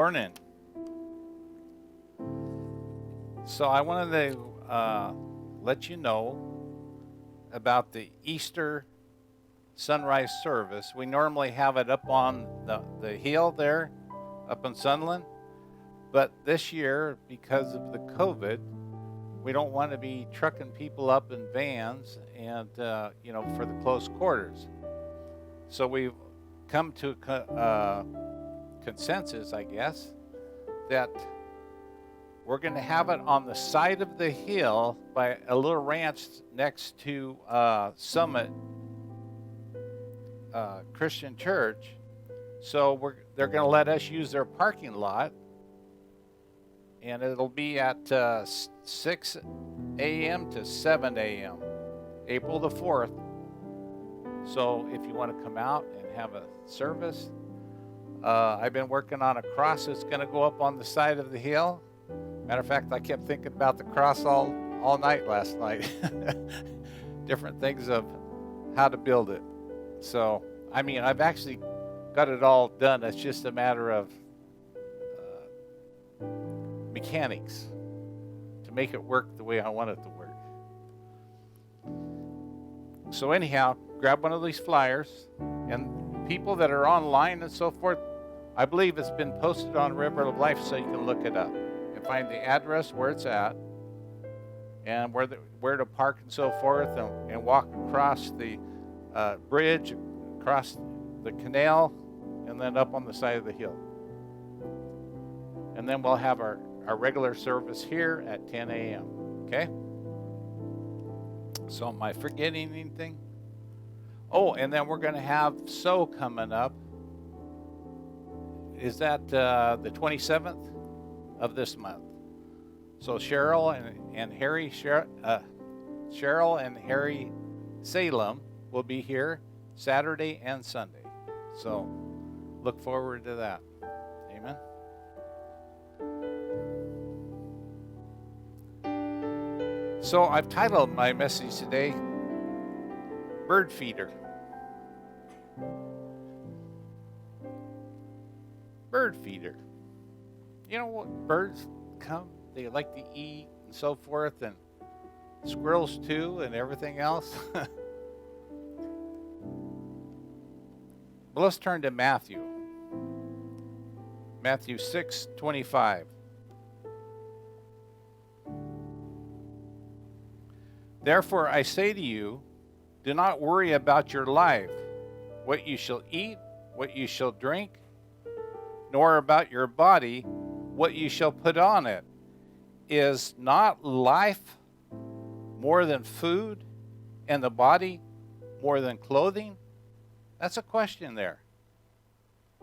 morning. So I wanted to let you know about the Easter sunrise service. We normally have it up on the hill there, up in Sunland. But this year, because of the COVID, we don't want to be trucking people up in vans and, for the close quarters. So we've come to consensus, I guess, that we're going to have it on the side of the hill by a little ranch next to Summit Christian Church. So they're going to let us use their parking lot, and it'll be at 6 a.m. to 7 a.m., April the 4th. So if you want to come out and have a service, I've been working on a cross that's going to go up on the side of the hill. Matter of fact, I kept thinking about the cross all night last night. Different things of how to build it. So, I've actually got it all done. It's just a matter of mechanics to make it work the way I want it to work. So anyhow, grab one of these flyers, and people that are online and so forth, I believe it's been posted on River of Life, so you can look it up and find the address where it's at and where to park and so forth, and walk across the bridge, across the canal, and then up on the side of the hill. And then we'll have our regular service here at 10 a.m. Okay? So am I forgetting anything? Oh, and then we're going to have So coming up. Is that the 27th of this month? So Cheryl and Harry Salem will be here Saturday and Sunday. So look forward to that. Amen. So I've titled my message today, Bird Feeder. Bird feeder. You know what? Birds come, they like to eat and so forth, and squirrels too, and everything else. But let's turn to Matthew 6:25. Therefore I say to you, do not worry about your life, what you shall eat, what you shall drink, nor about your body, what you shall put on it. Is not life more than food, and the body more than clothing? That's a question there.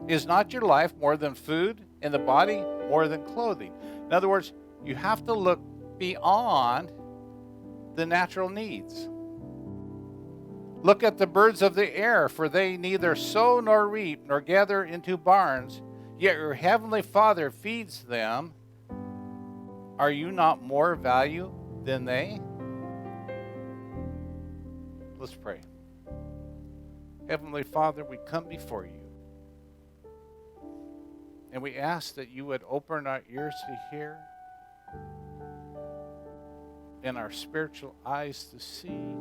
Is not your life more than food, and the body more than clothing? In other words, you have to look beyond the natural needs. Look at the birds of the air, for they neither sow nor reap nor gather into barns, yet your heavenly Father feeds them. Are you not more value than they? Let's pray. Heavenly Father, we come before you, and we ask that you would open our ears to hear and our spiritual eyes to see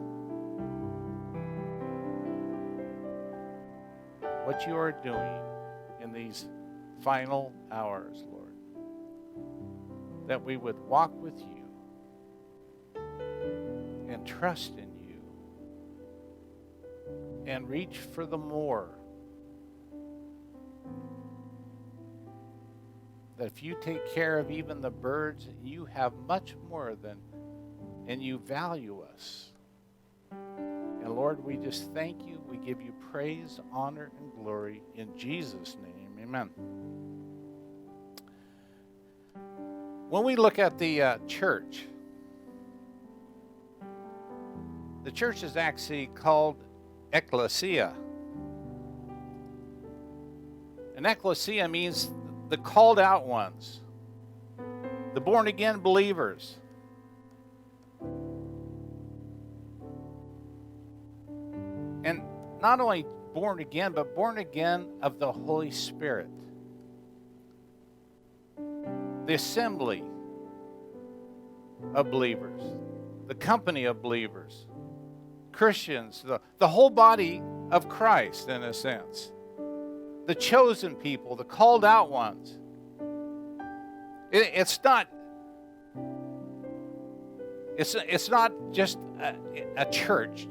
what you are doing in these final hours, Lord. That we would walk with you and trust in you and reach for the more. That if you take care of even the birds, you have much more than, and you value us. And Lord, we just thank you. We give you praise, honor, and glory in Jesus' name. Amen. When we look at the church is actually called ecclesia. And ecclesia means the called out ones, the born again believers. And not only born again, but born again of the Holy Spirit. the assembly of believers, the company of believers, Christians, the whole body of Christ, in a sense. The chosen people, the called out ones. It's not just a church.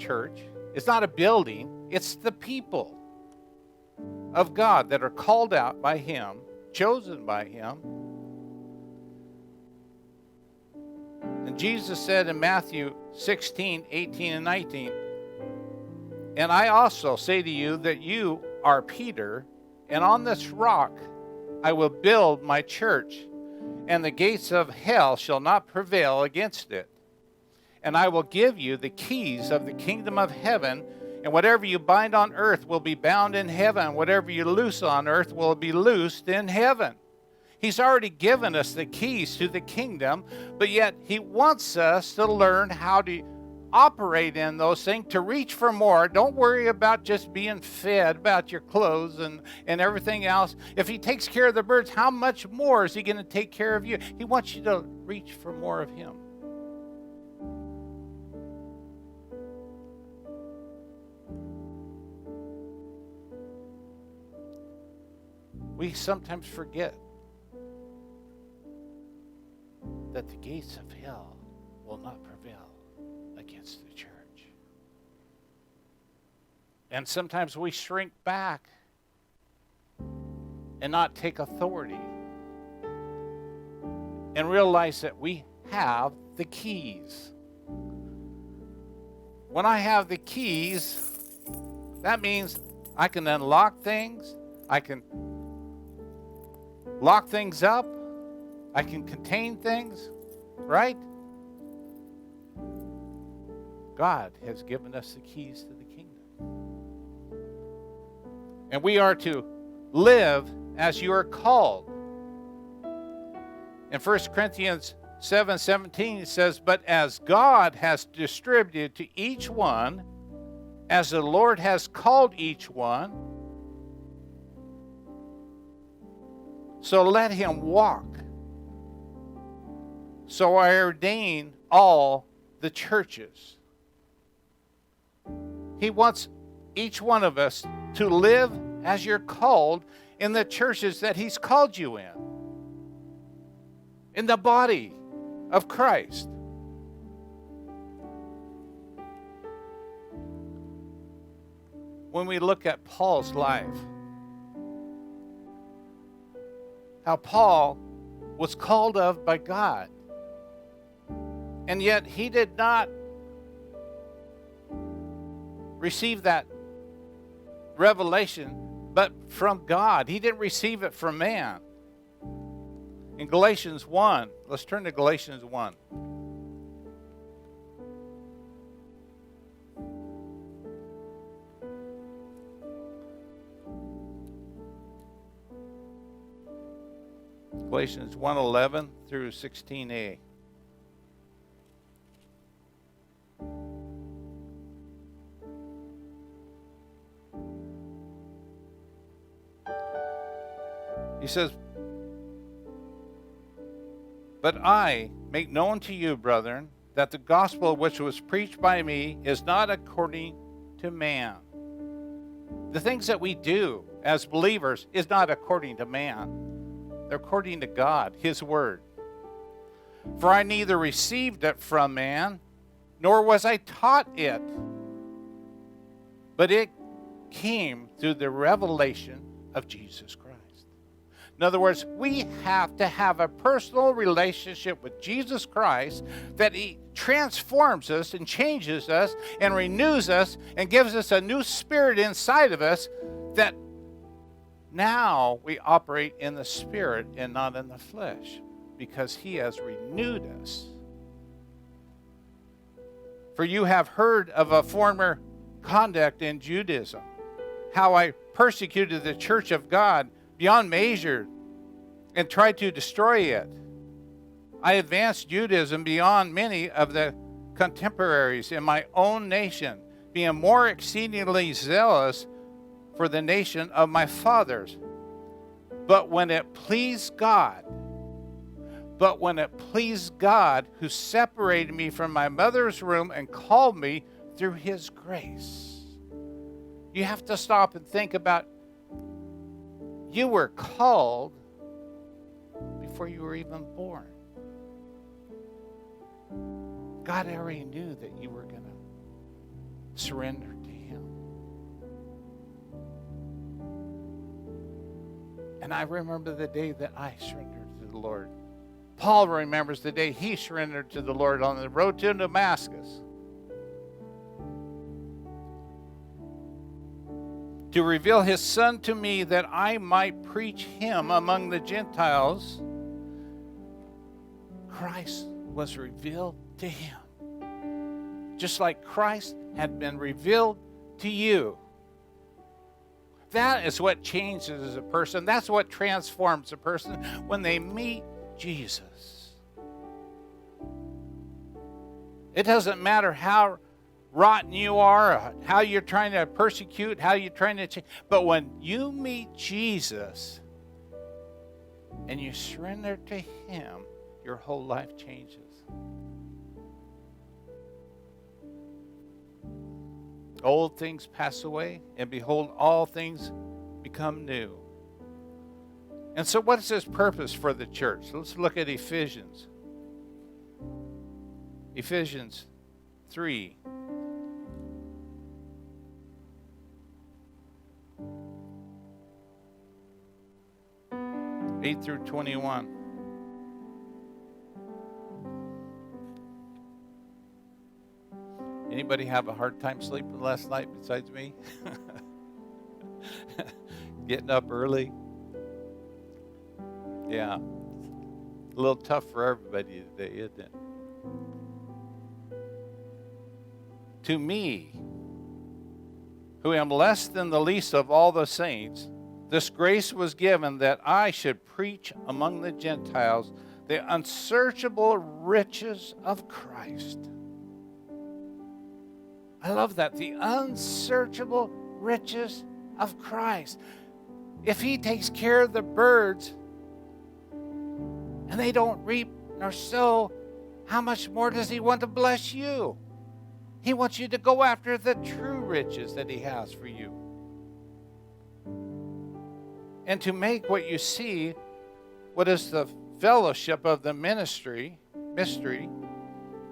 It's not a building. It's the people of God that are called out by Him, chosen by Him. And Jesus said in Matthew 16, 18, and 19, "And I also say to you that you are Peter, and on this rock I will build my church, and the gates of hell shall not prevail against it. And I will give you the keys of the kingdom of heaven, and whatever you bind on earth will be bound in heaven. Whatever you loose on earth will be loosed in heaven." He's already given us the keys to the kingdom, but yet He wants us to learn how to operate in those things, to reach for more. Don't worry about just being fed, about your clothes and everything else. If He takes care of the birds, how much more is He going to take care of you? He wants you to reach for more of Him. We sometimes forget that the gates of hell will not prevail against the church. And sometimes we shrink back and not take authority and realize that we have the keys. When I have the keys, that means I can unlock things, I can lock things up, I can contain things, right? God has given us the keys to the kingdom. And we are to live as you are called. In 1 Corinthians 7:17 it says, "But as God has distributed to each one, as the Lord has called each one, so let him walk. So I ordain all the churches." He wants each one of us to live as you're called in the churches that He's called you in the body of Christ. When we look at Paul's life, how Paul was called of by God, and yet he did not receive that revelation but from God. He didn't receive it from man. In Galatians 1, let's turn to Galatians 1. Galatians 1:11 through 16a. He says, "But I make known to you, brethren, that the gospel which was preached by me is not according to man." The things that we do as believers is not according to man. They're according to God, His word. "For I neither received it from man, nor was I taught it, but it came through the revelation of Jesus Christ." In other words, we have to have a personal relationship with Jesus Christ, that He transforms us and changes us and renews us and gives us a new spirit inside of us, that now we operate in the Spirit and not in the flesh, because He has renewed us. "For you have heard of a former conduct in Judaism, how I persecuted the church of God beyond measure and tried to destroy it. I advanced Judaism beyond many of the contemporaries in my own nation, being more exceedingly zealous for the nation of my fathers. But when it pleased God, but when it pleased God, who separated me from my mother's womb and called me through his grace. You have to stop and think about, you were called before you were even born. God already knew that you were going to surrender to him. And I remember the day that I surrendered to the Lord. Paul remembers the day he surrendered to the Lord on the road to Damascus. To reveal his Son to me that I might preach him among the Gentiles. Christ was revealed to him. Just like Christ had been revealed to you. That is what changes a person. That's what transforms a person when they meet Jesus. It doesn't matter how rotten you are, how you're trying to persecute, how you're trying to change. But when you meet Jesus and you surrender to him, your whole life changes. Old things pass away, and behold, all things become new. And so what is his purpose for the church? Let's look at Ephesians. Ephesians 3. Eight through 21. Anybody have a hard time sleeping last night besides me? Getting up early? Yeah. A little tough for everybody today, isn't it? To me, who am less than the least of all the saints, this grace was given that I should preach among the Gentiles the unsearchable riches of Christ. I love that. The unsearchable riches of Christ. If he takes care of the birds and they don't reap nor sow, how much more does he want to bless you? He wants you to go after the true riches that he has for you. And to make what you see, what is the fellowship of the mystery,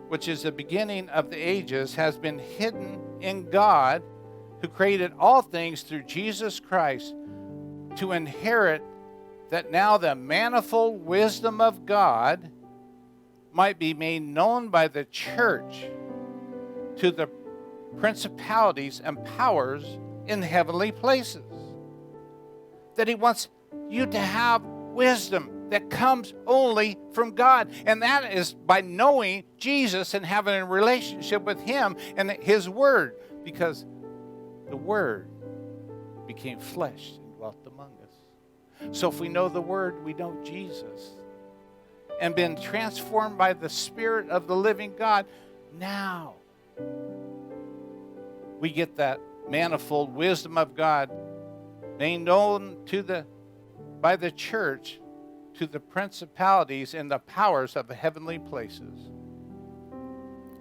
which is the beginning of the ages, has been hidden in God, who created all things through Jesus Christ, to inherit that now the manifold wisdom of God might be made known by the church to the principalities and powers in heavenly places. That he wants you to have wisdom that comes only from God. And that is by knowing Jesus and having a relationship with him and his word. Because the word became flesh and dwelt among us. So if we know the word, we know Jesus. And been transformed by the Spirit of the living God, now we get that manifold wisdom of God made known by the church to the principalities and the powers of the heavenly places,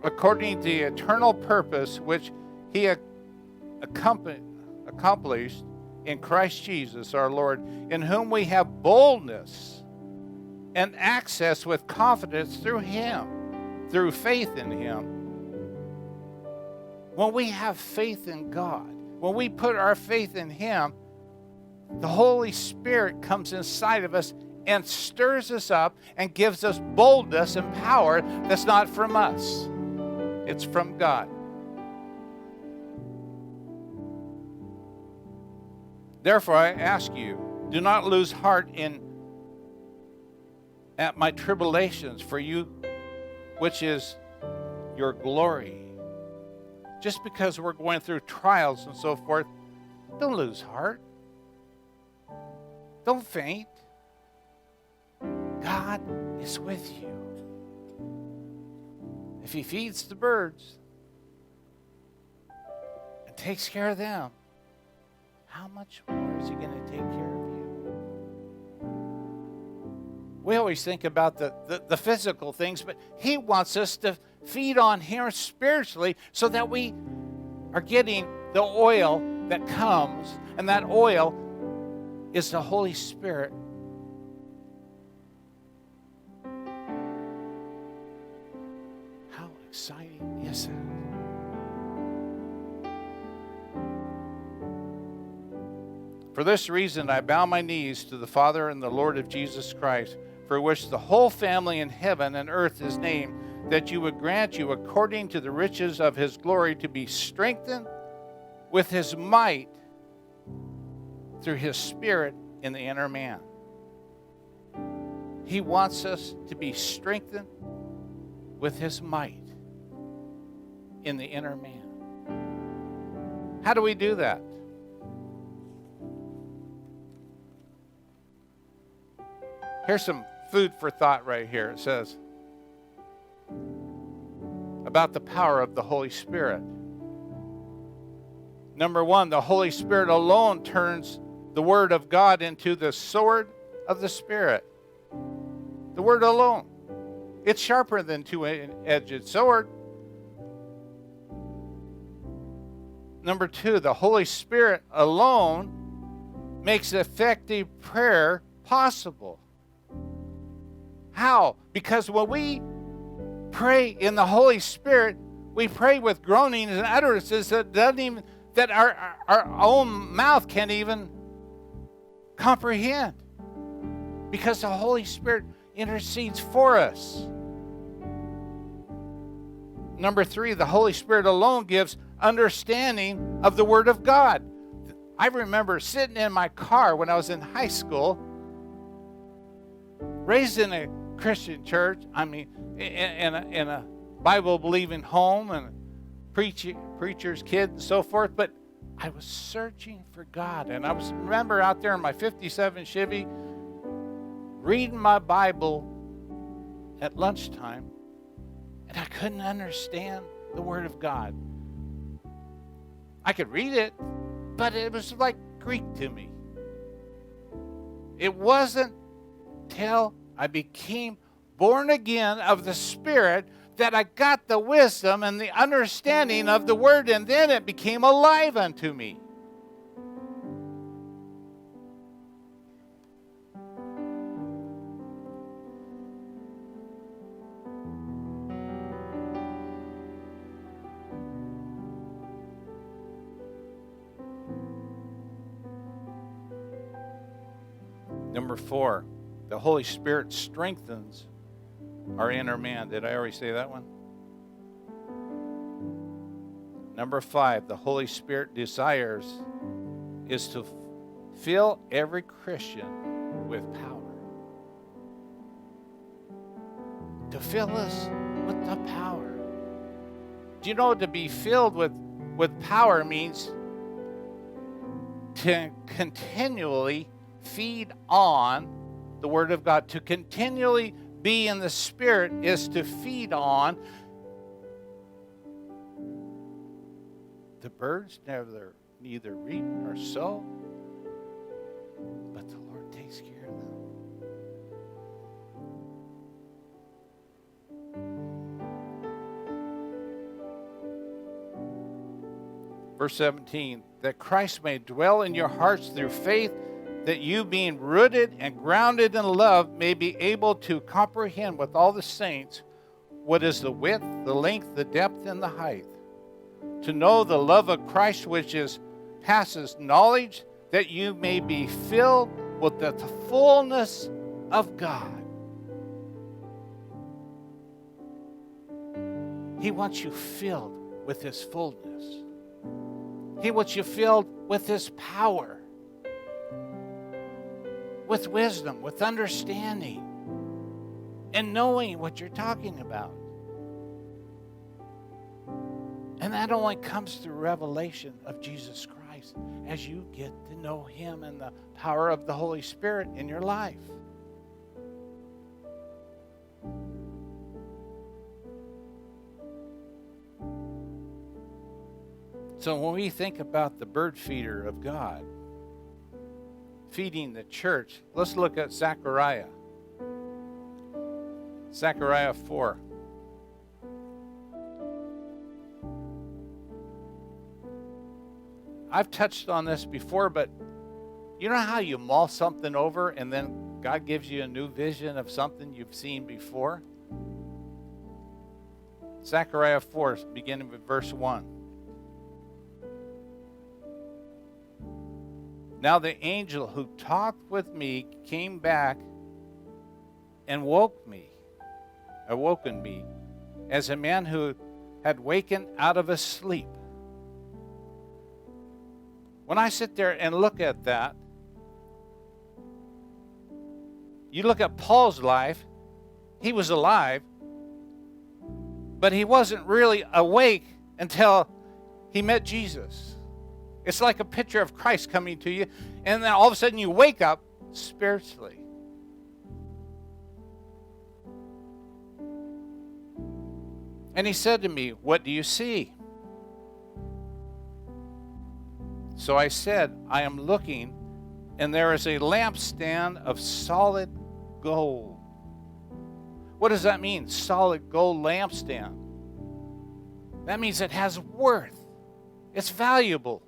according to the eternal purpose which he accomplished in Christ Jesus our Lord, in whom we have boldness and access with confidence through him, through faith in him. When we have faith in God, when we put our faith in him, the Holy Spirit comes inside of us and stirs us up and gives us boldness and power that's not from us. It's from God. Therefore, I ask you, do not lose heart at my tribulations for you, which is your glory. Just because we're going through trials and so forth, don't lose heart. Don't faint. God is with you. If he feeds the birds and takes care of them, how much more is he going to take care of you? We always think about the physical things, but he wants us to feed on him spiritually so that we are getting the oil that comes, and that oil is the Holy Spirit. How exciting is it? For this reason, I bow my knees to the Father and the Lord of Jesus Christ, for which the whole family in heaven and earth is named, that you would grant you, according to the riches of his glory, to be strengthened with his might through his Spirit in the inner man. He wants us to be strengthened with his might in the inner man. How do we do that? Here's some food for thought right here. It says about the power of the Holy Spirit. Number one, the Holy Spirit alone turns the Word of God into the sword of the Spirit. The Word alone. It's sharper than a two-edged sword. Number two, the Holy Spirit alone makes effective prayer possible. How? Because when we pray in the Holy Spirit, we pray with groanings and utterances that our own mouth can't even comprehend, because the Holy Spirit intercedes for us. Number three, the Holy Spirit alone gives understanding of the Word of God. I remember sitting in my car when I was in high school, raised in a Christian church, in a Bible-believing home, and preacher's kid and so forth, but I was searching for God. And I remember out there in my 57 Chevy reading my Bible at lunchtime, and I couldn't understand the Word of God. I could read it, but it was like Greek to me. It wasn't till I became born again of the Spirit that I got the wisdom and the understanding of the Word, and then it became alive unto me. Number four, the Holy Spirit strengthens our inner man. Did I already say that one? Number five, the Holy Spirit desires is to fill every Christian with power. To fill us with the power. Do you know to be filled with power means to continually feed on the Word of God? To continually be in the Spirit is to feed on. The birds neither reap nor sow, but the Lord takes care of them. Verse 17, that Christ may dwell in your hearts through faith, that you, being rooted and grounded in love, may be able to comprehend with all the saints what is the width, the length, the depth, and the height. To know the love of Christ, which passes knowledge, that you may be filled with the fullness of God. He wants you filled with His fullness. He wants you filled with His power, with wisdom, with understanding, and knowing what you're talking about. And that only comes through revelation of Jesus Christ as you get to know Him and the power of the Holy Spirit in your life. So when we think about the bird feeder of God feeding the church, let's look at Zechariah. Zechariah 4. I've touched on this before, but you know how you mull something over and then God gives you a new vision of something you've seen before? Zechariah 4, beginning with verse 1. Now the angel who talked with me came back and awoken me, as a man who had wakened out of a sleep. When I sit there and look at that, you look at Paul's life, he was alive, but he wasn't really awake until he met Jesus. It's like a picture of Christ coming to you, and then all of a sudden you wake up spiritually. And he said to me, "What do you see?" So I said, "I am looking, and there is a lampstand of solid gold." What does that mean, solid gold lampstand? That means it has worth. It's valuable.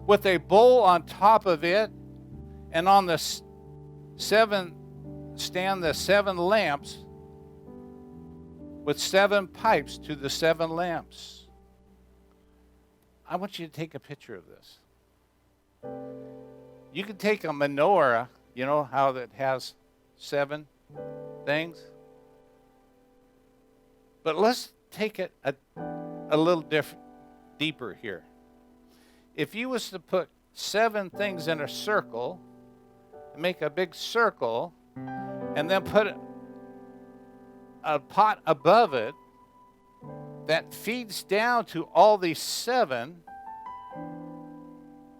With a bowl on top of it, and on the seven lamps with 7 pipes to the 7 lamps. I want you to take a picture of this. You can take a menorah, you know how that has 7 things? But let's take it a little deeper here. If you was to put 7 things in a circle, make a big circle, and then put a pot above it that feeds down to all these 7,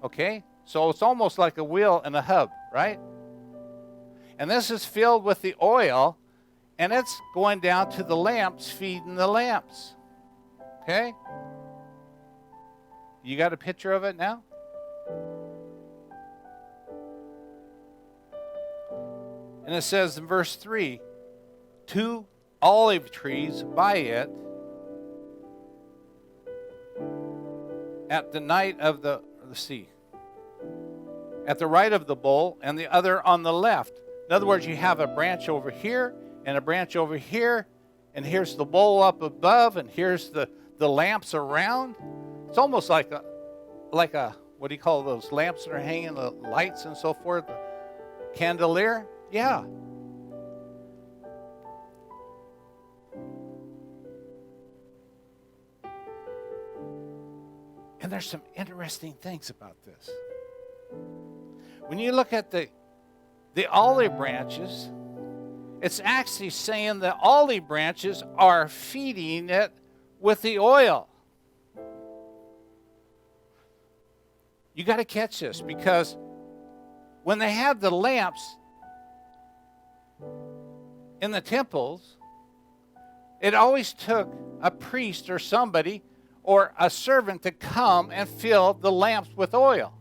okay? So it's almost like a wheel and a hub, right? And this is filled with the oil, and it's going down to the lamps, feeding the lamps, okay? You got a picture of it now? And it says in verse 3, 2 olive trees by it at the night of the sea, at the right of the bowl, and the other on the left. In other words, you have a branch over here and a branch over here, and here's the bowl up above, and here's the lamps around. It's almost like a what do you call those lamps that are hanging, the lights and so forth, the chandelier? Yeah. And there's some interesting things about this. When you look at the olive branches, it's actually saying the olive branches are feeding it with the oil. You got to catch this, because when they had the lamps in the temples, it always took a priest or somebody or a servant to come and fill the lamps with oil.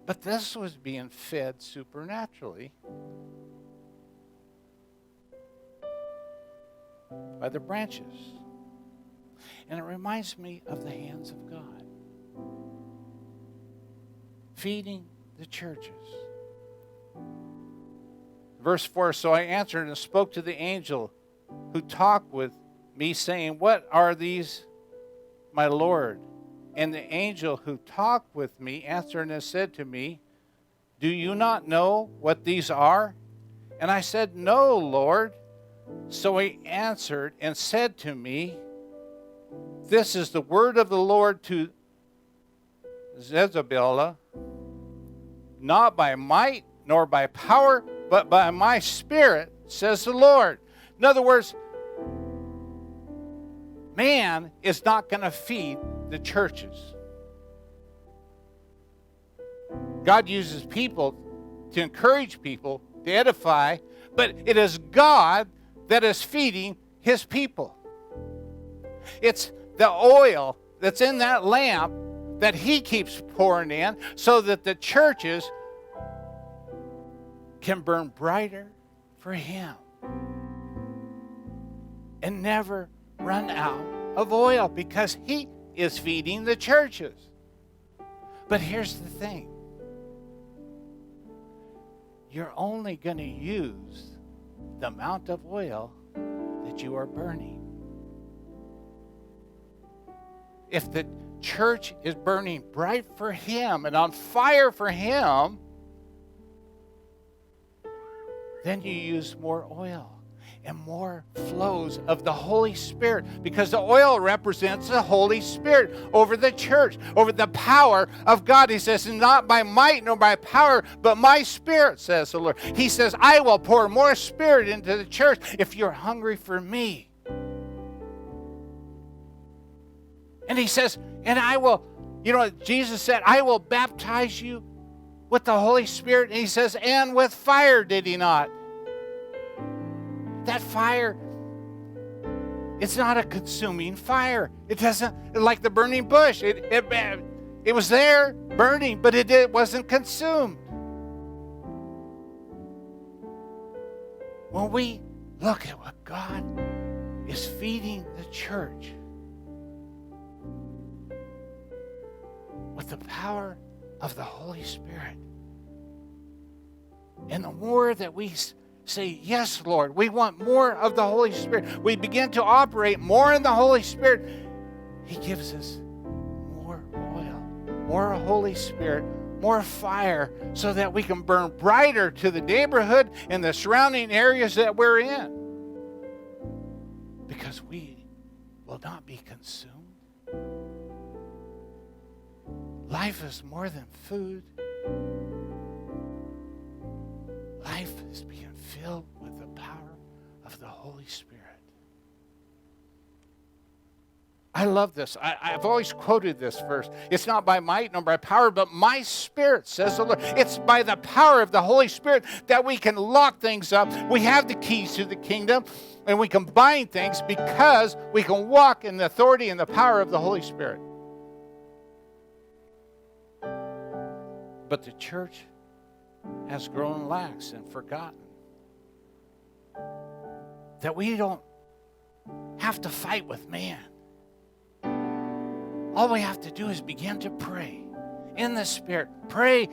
But this was being fed supernaturally by the branches. And it reminds me of the hands of God feeding the churches. Verse 4, so I answered and spoke to the angel who talked with me, saying, "What are these, my Lord?" And the angel who talked with me answered and said to me, "Do you not know what these are?" And I said, "No, Lord." So he answered and said to me, "This is the word of the Lord to Zerubbabel, not by might nor by power, but by my Spirit, says the Lord." In other words, man is not going to feed the churches. God uses people to encourage people, to edify, but it is God that is feeding his people. It's the oil that's in that lamp that he keeps pouring in so that the churches can burn brighter for Him and never run out of oil because He is feeding the churches. But here's the thing. You're only going to use the amount of oil that you are burning. If the church is burning bright for Him and on fire for Him, then you use more oil and more flows of the Holy Spirit, because the oil represents the Holy Spirit over the church, over the power of God. He says, not by might nor by power, but my Spirit, says the Lord. He says, I will pour more Spirit into the church if you're hungry for me. And He says, and I will, Jesus said, I will baptize you with the Holy Spirit. And He says, and with fire, did He not? That fire, it's not a consuming fire. It doesn't, like the burning bush. It was there, burning, but it wasn't consumed. When we look at what God is feeding the church with the power of the Holy Spirit, and the more that we say, yes, Lord, we want more of the Holy Spirit, we begin to operate more in the Holy Spirit, He gives us more oil, more Holy Spirit, more fire, so that we can burn brighter to the neighborhood and the surrounding areas that we're in. Because we will not be consumed. Life is more than food. Life is being filled with the power of the Holy Spirit. I love this. I've always quoted this verse. It's not by might nor by power, but my Spirit, says the Lord. It's by the power of the Holy Spirit that we can lock things up. We have the keys to the kingdom, and we can bind things because we can walk in the authority and the power of the Holy Spirit. But the church has grown lax and forgotten that we don't have to fight with man. All we have to do is begin to pray in the Spirit. Pray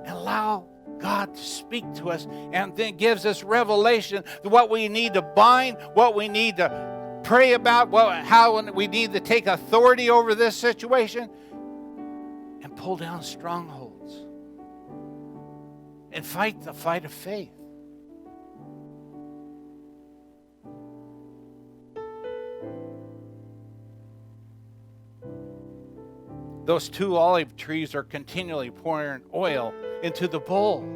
and allow God to speak to us, and then gives us revelation of what we need to bind, what we need to pray about, how we need to take authority over this situation, and pull down strongholds and fight the fight of faith. Those 2 olive trees are continually pouring oil into the bowl.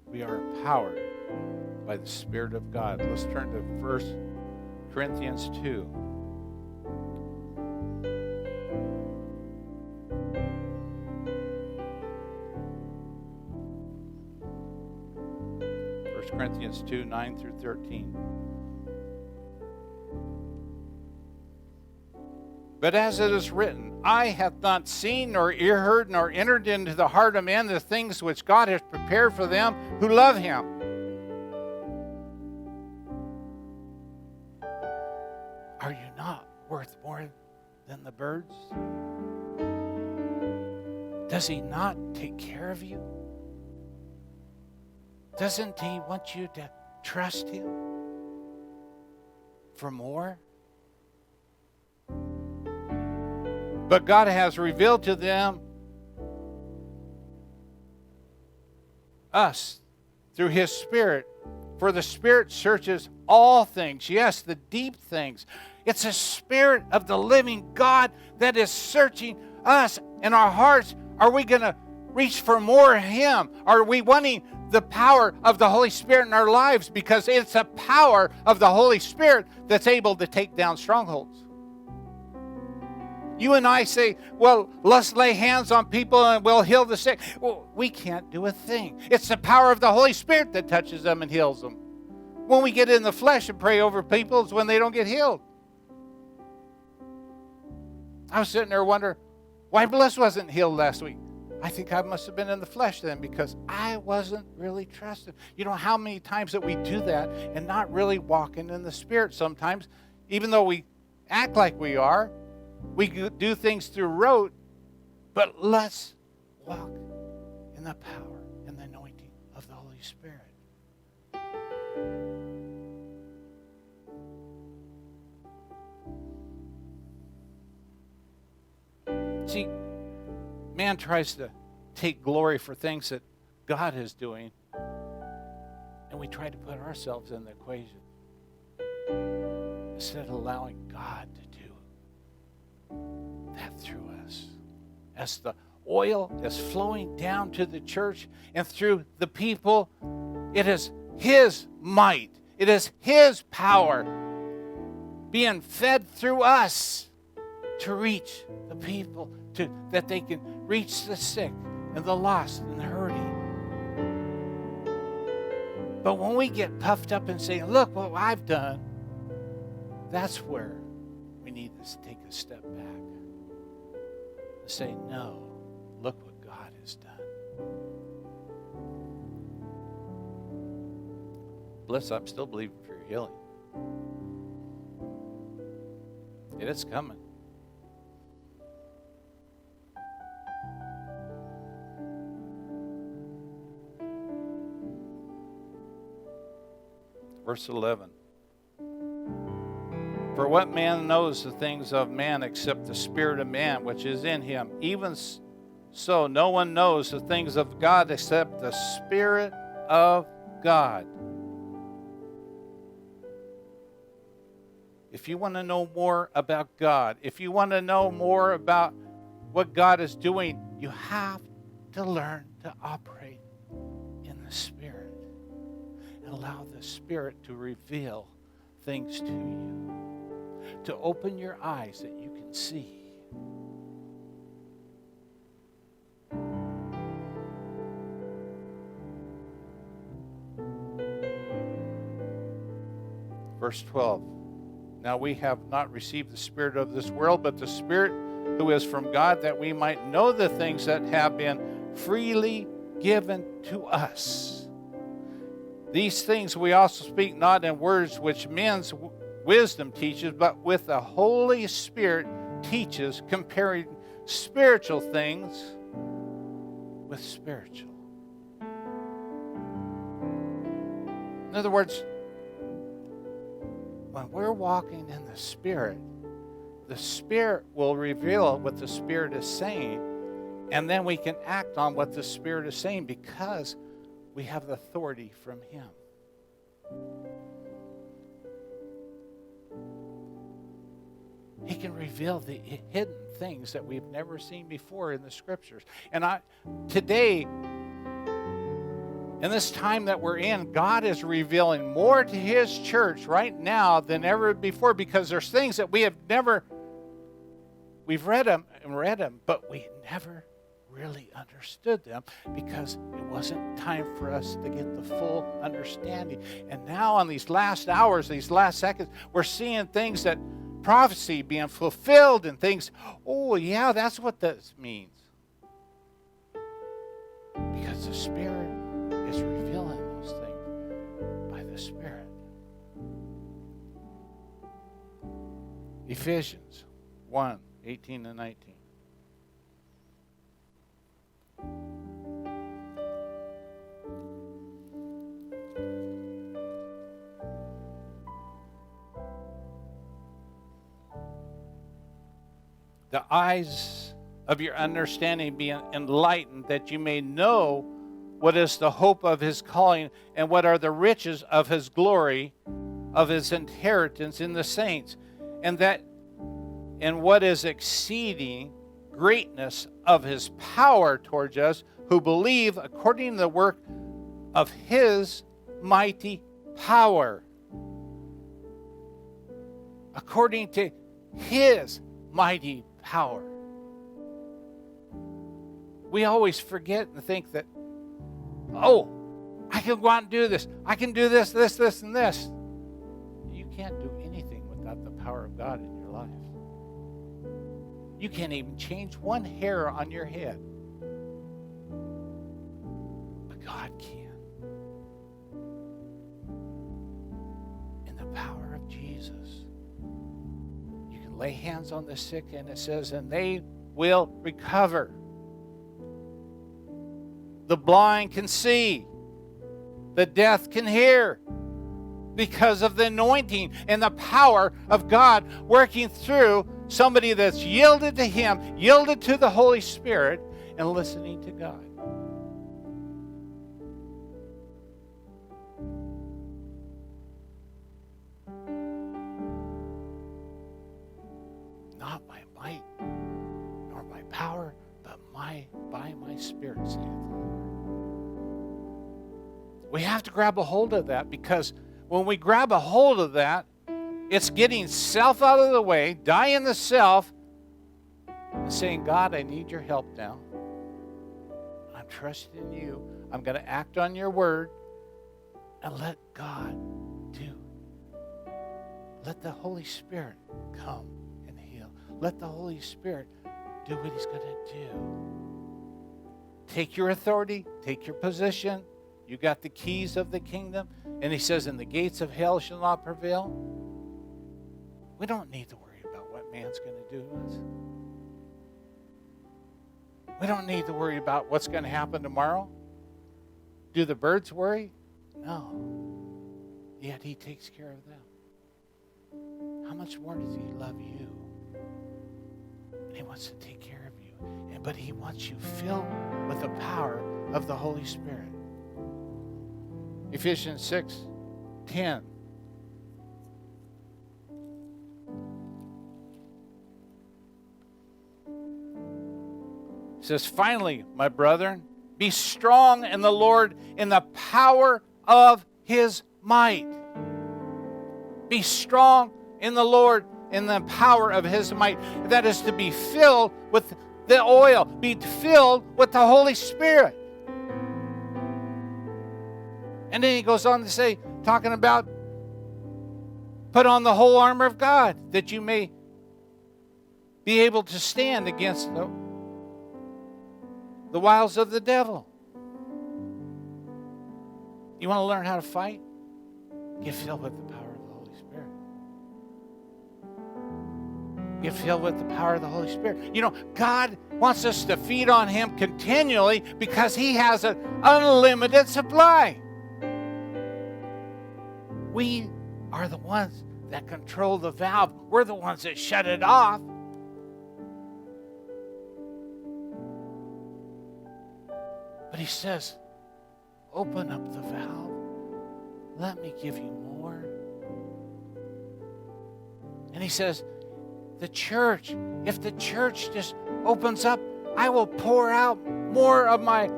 We are empowered by the Spirit of God. Let's turn to 1 Corinthians 2. Corinthians 2, 9 through 13. But as it is written, eye hath not seen, nor ear heard, nor entered into the heart of man the things which God hath prepared for them who love Him. Are you not worth more than the birds? Does He not take care of you? Doesn't He want you to trust Him for more? But God has revealed to them, us, through His Spirit. For the Spirit searches all things. Yes, the deep things. It's a Spirit of the living God that is searching us in our hearts. Are we going to reach for more of Him? Are we wanting the power of the Holy Spirit in our lives? Because it's a power of the Holy Spirit that's able to take down strongholds. You and I say, well, let's lay hands on people and we'll heal the sick. Well, we can't do a thing. It's the power of the Holy Spirit that touches them and heals them. When we get in the flesh and pray over people, it's when they don't get healed. I was sitting there wondering, why Bliss wasn't healed last week? I think I must have been in the flesh then because I wasn't really trusting. You know how many times that we do that and not really walking in the Spirit sometimes, even though we act like we are, we do things through rote, but let's walk in the power and the anointing of the Holy Spirit. See, man tries to take glory for things that God is doing, and we try to put ourselves in the equation instead of allowing God to do that through us. As the oil is flowing down to the church and through the people, it is His might, it is His power being fed through us to reach the people, that they can reach the sick and the lost and the hurting. But when we get puffed up and say, look what I've done, that's where we need to take a step back and say, no, look what God has done. Bliss, I'm still believing for your healing. It is coming. Verse 11. For what man knows the things of man except the spirit of man which is in him? Even so, no one knows the things of God except the Spirit of God. If you want to know more about God, if you want to know more about what God is doing, you have to learn to operate in the Spirit. Allow the Spirit to reveal things to you, to open your eyes that you can see. Verse 12. Now we have not received the spirit of this world, but the Spirit who is from God, that we might know the things that have been freely given to us. These things we also speak not in words which men's wisdom teaches, but with the Holy Spirit teaches, comparing spiritual things with spiritual. In other words, when we're walking in the Spirit will reveal what the Spirit is saying, and then we can act on what the Spirit is saying because we have the authority from Him. He can reveal the hidden things that we've never seen before in the Scriptures. And today, in this time that we're in, God is revealing more to His church right now than ever before, because there's things that we've read them, but we never really understood them because it wasn't time for us to get the full understanding. And now on these last hours, these last seconds, we're seeing things that prophecy being fulfilled and things, oh yeah, that's what this means. Because the Spirit is revealing those things by the Spirit. Ephesians 1:18 and 19. The eyes of your understanding be enlightened, that you may know what is the hope of His calling, and what are the riches of His glory, of His inheritance in the saints, and what is exceeding greatness of His power towards us who believe, according to the work of His mighty power. According to His mighty power. We always forget and think that, oh, I can go out and do this. I can do this, this, this, and this. You can't do anything without the power of God in your life. You can't even change one hair on your head. But God can. In the power of Jesus, you can lay hands on the sick, and it says, and they will recover. The blind can see. The deaf can hear. Because of the anointing and the power of God working through somebody that's yielded to Him, yielded to the Holy Spirit, and listening to God. Not by might, nor by power, but by my Spirit, saith the Lord. We have to grab a hold of that, because when we grab a hold of that, it's getting self out of the way, dying the self, and saying, God, I need your help now. I'm trusting in you. I'm going to act on your word, and let God do. Let the Holy Spirit come and heal. Let the Holy Spirit do what He's going to do. Take your authority, take your position. You got the keys of the kingdom. And He says, and the gates of hell shall not prevail. We don't need to worry about what man's going to do to us. We don't need to worry about what's going to happen tomorrow. Do the birds worry? No. Yet He takes care of them. How much more does He love you? And He wants to take care of you. But He wants you filled with the power of the Holy Spirit. Ephesians 6:10. It says, finally, my brethren, be strong in the Lord in the power of His might. Be strong in the Lord in the power of His might. That is to be filled with the oil. Be filled with the Holy Spirit. And then he goes on to say, talking about, put on the whole armor of God, that you may be able to stand against the wiles of the devil. You want to learn how to fight? Get filled with the power of the Holy Spirit. Get filled with the power of the Holy Spirit. You know, God wants us to feed on Him continually because He has an unlimited supply. We are the ones that control the valve. We're the ones that shut it off. But He says, open up the valve. Let me give you more. And He says, the church, if the church just opens up, I will pour out more of my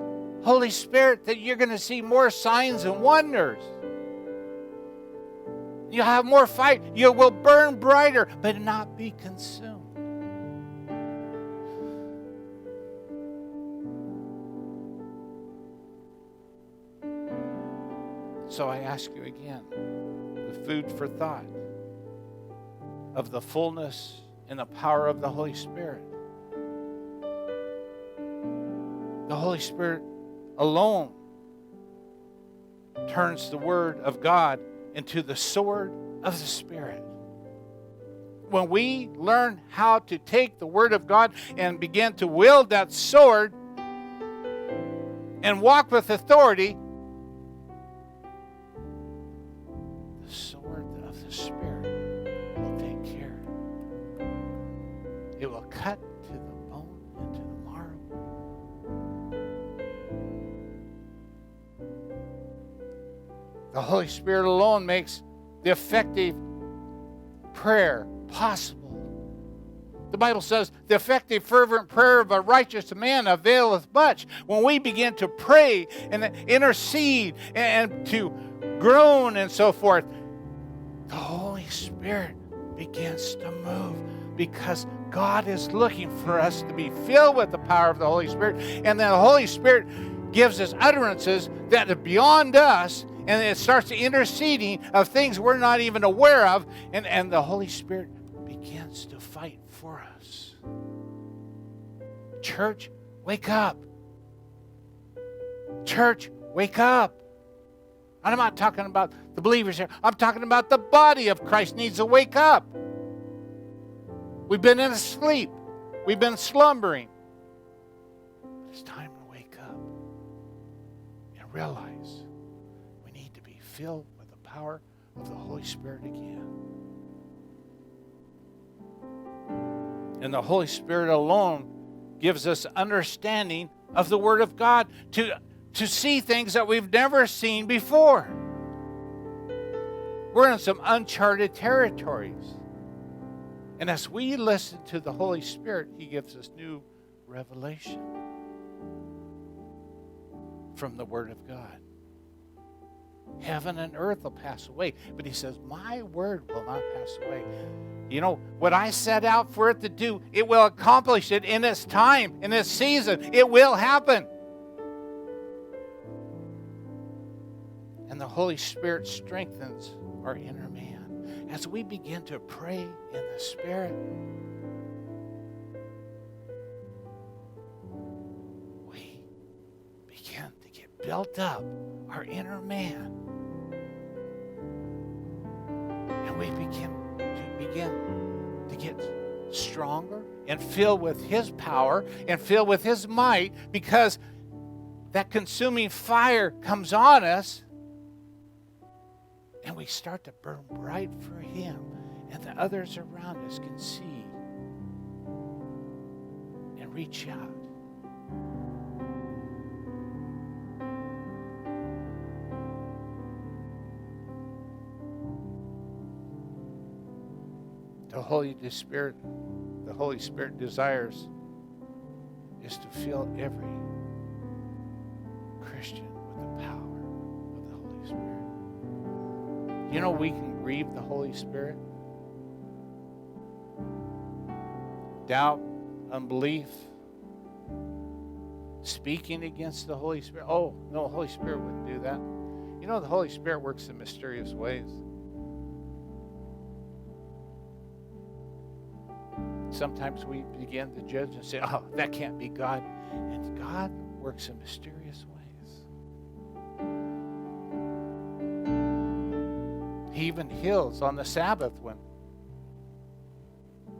Holy Spirit, that you're going to see more signs and wonders. You'll have more fight. You will burn brighter, but not be consumed. So I ask you again, the food for thought of the fullness and the power of the Holy Spirit. The Holy Spirit alone turns the Word of God into the sword of the Spirit. When we learn how to take the Word of God and begin to wield that sword and walk with authority, the sword of the Spirit will take care. It will cut to the bone and to the marrow. The Holy Spirit alone makes the effective prayer possible. The Bible says, the effective, fervent prayer of a righteous man availeth much. When we begin to pray and intercede and to groan and so forth, the Holy Spirit begins to move because God is looking for us to be filled with the power of the Holy Spirit. And then the Holy Spirit gives us utterances that are beyond us. And it starts interceding of things we're not even aware of. And the Holy Spirit begins to fight for us. Church, wake up. Church, wake up. I'm not talking about the believers here. I'm talking about the body of Christ needs to wake up. We've been in a sleep. We've been slumbering. It's time to wake up and realize we need to be filled with the power of the Holy Spirit again. And the Holy Spirit alone gives us understanding of the Word of God to see things that we've never seen before. We're in some uncharted territories. And as we listen to the Holy Spirit, He gives us new revelation from the Word of God. Heaven and earth will pass away, but He says, my Word will not pass away. You know, what I set out for it to do, it will accomplish it in its time, in its season. It will happen. And the Holy Spirit strengthens our inner man. As we begin to pray in the Spirit, we begin to get built up, our inner man. And we begin to get stronger and filled with His power and filled with His might, because that consuming fire comes on us. And we start to burn bright for Him, and the others around us can see and reach out. The Holy Spirit desires is to fill every Christian with the power of the Holy Spirit. You know, we can grieve the Holy Spirit. Doubt, unbelief, speaking against the Holy Spirit. Oh, no, the Holy Spirit wouldn't do that. You know, the Holy Spirit works in mysterious ways. Sometimes we begin to judge and say, oh, that can't be God. And God works in mysterious ways. He even heals on the Sabbath when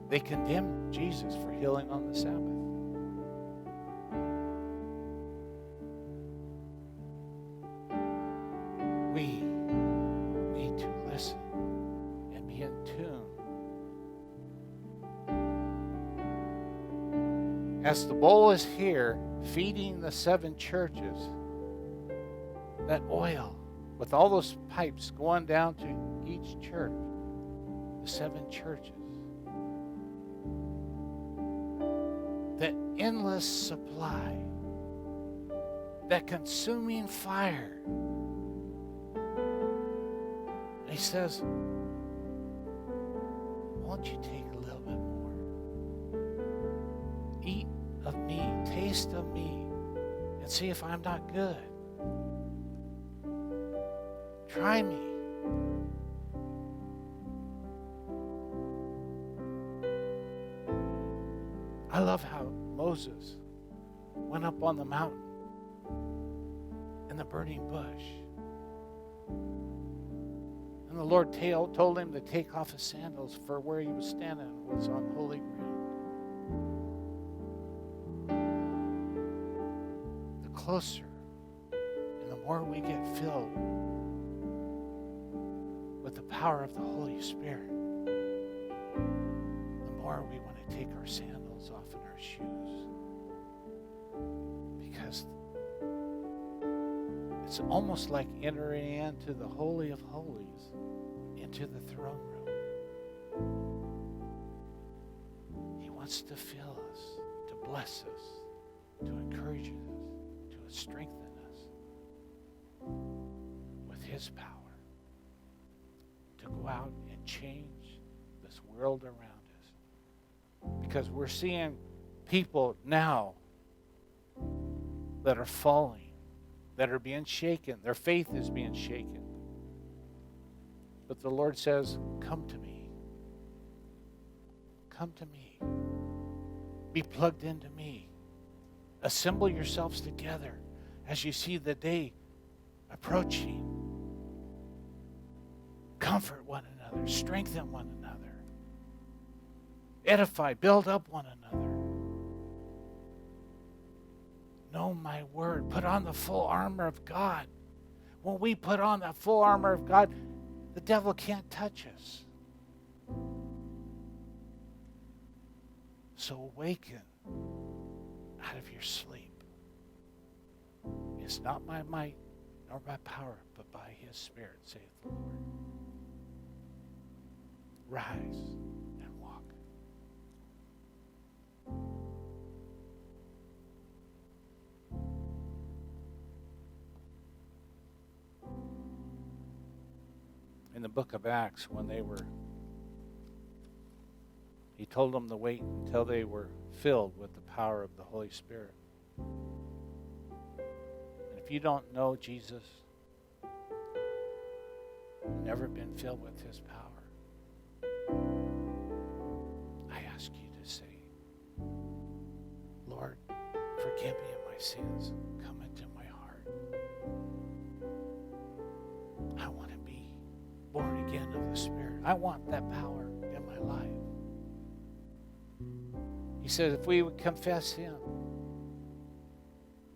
they condemned Jesus for healing on the Sabbath. We need to listen and be in tune. As the bowl is here, feeding the 7 churches, that oil, with all those pipes going down to each church, the 7 churches, that endless supply, that consuming fire. And He says, won't you take a little bit more? Eat of me, taste of me, and see if I'm not good. Try me. I love how Moses went up on the mountain in the burning bush. And the Lord told him to take off his sandals, for where he was standing was on holy ground. The closer and the more we get filled with the power of the Holy Spirit, the more we want to take our sandals off and our shoes. Because it's almost like entering into the Holy of Holies, into the throne room. He wants to fill us, to bless us, to encourage us, to strengthen us with His power, to go out and change this world around us Because we're seeing people now that are falling, that are being shaken. Their faith is being shaken. But the Lord says, come to me. Come to me. Be plugged into me. Assemble yourselves together as you see the day approaching. Comfort one another. Strengthen one another. Edify, build up one another. Know my word. Put on the full armor of God. When we put on the full armor of God, the devil can't touch us. So awaken out of your sleep. It's not by might nor by power, but by his Spirit, saith the Lord. Rise and walk. In the book of Acts, when he told them to wait until they were filled with the power of the Holy Spirit. And if you don't know Jesus, never been filled with his power, I ask you to say, Lord, forgive me of my sins. Come into my heart. I want to be born again of the Spirit. I want that power in my life. He says if we would confess him,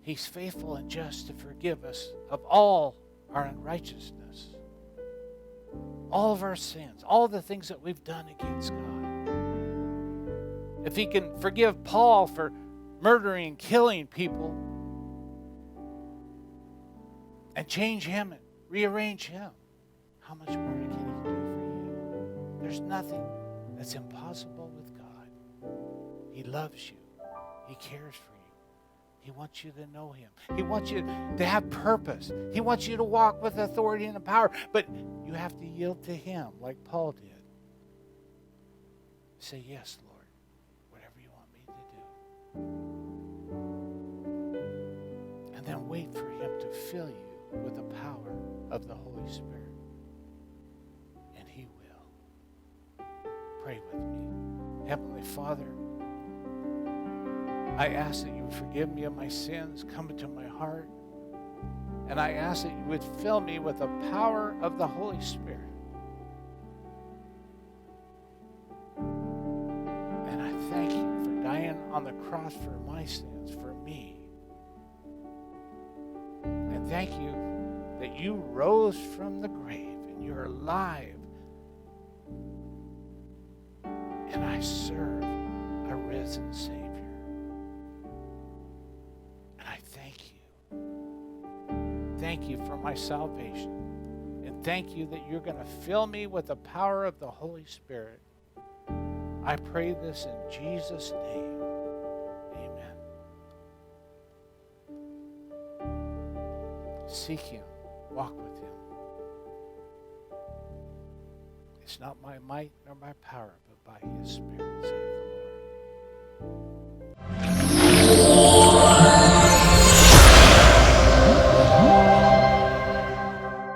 he's faithful and just to forgive us of all our unrighteousness, all of our sins, all the things that we've done against God. If he can forgive Paul for murdering and killing people and change him and rearrange him, how much more can he do for you? There's nothing that's impossible with God. He loves you. He cares for you. He wants you to know him. He wants you to have purpose. He wants you to walk with authority and power. But you have to yield to him like Paul did. Say, yes, Lord, whatever you want me to do. And then wait for him to fill you with the power of the Holy Spirit. And he will. Pray with me. Heavenly Father, I ask that you would forgive me of my sins, come into my heart, and I ask that you would fill me with the power of the Holy Spirit. And I thank you for dying on the cross for my sins, for me. And thank you that you rose from the grave and you're alive. And I serve a risen Savior. Thank you for my salvation. And thank you that you're going to fill me with the power of the Holy Spirit. I pray this in Jesus' name. Amen. Seek him. Walk with him. It's not by might nor by power, but by his Spirit, saith the Lord.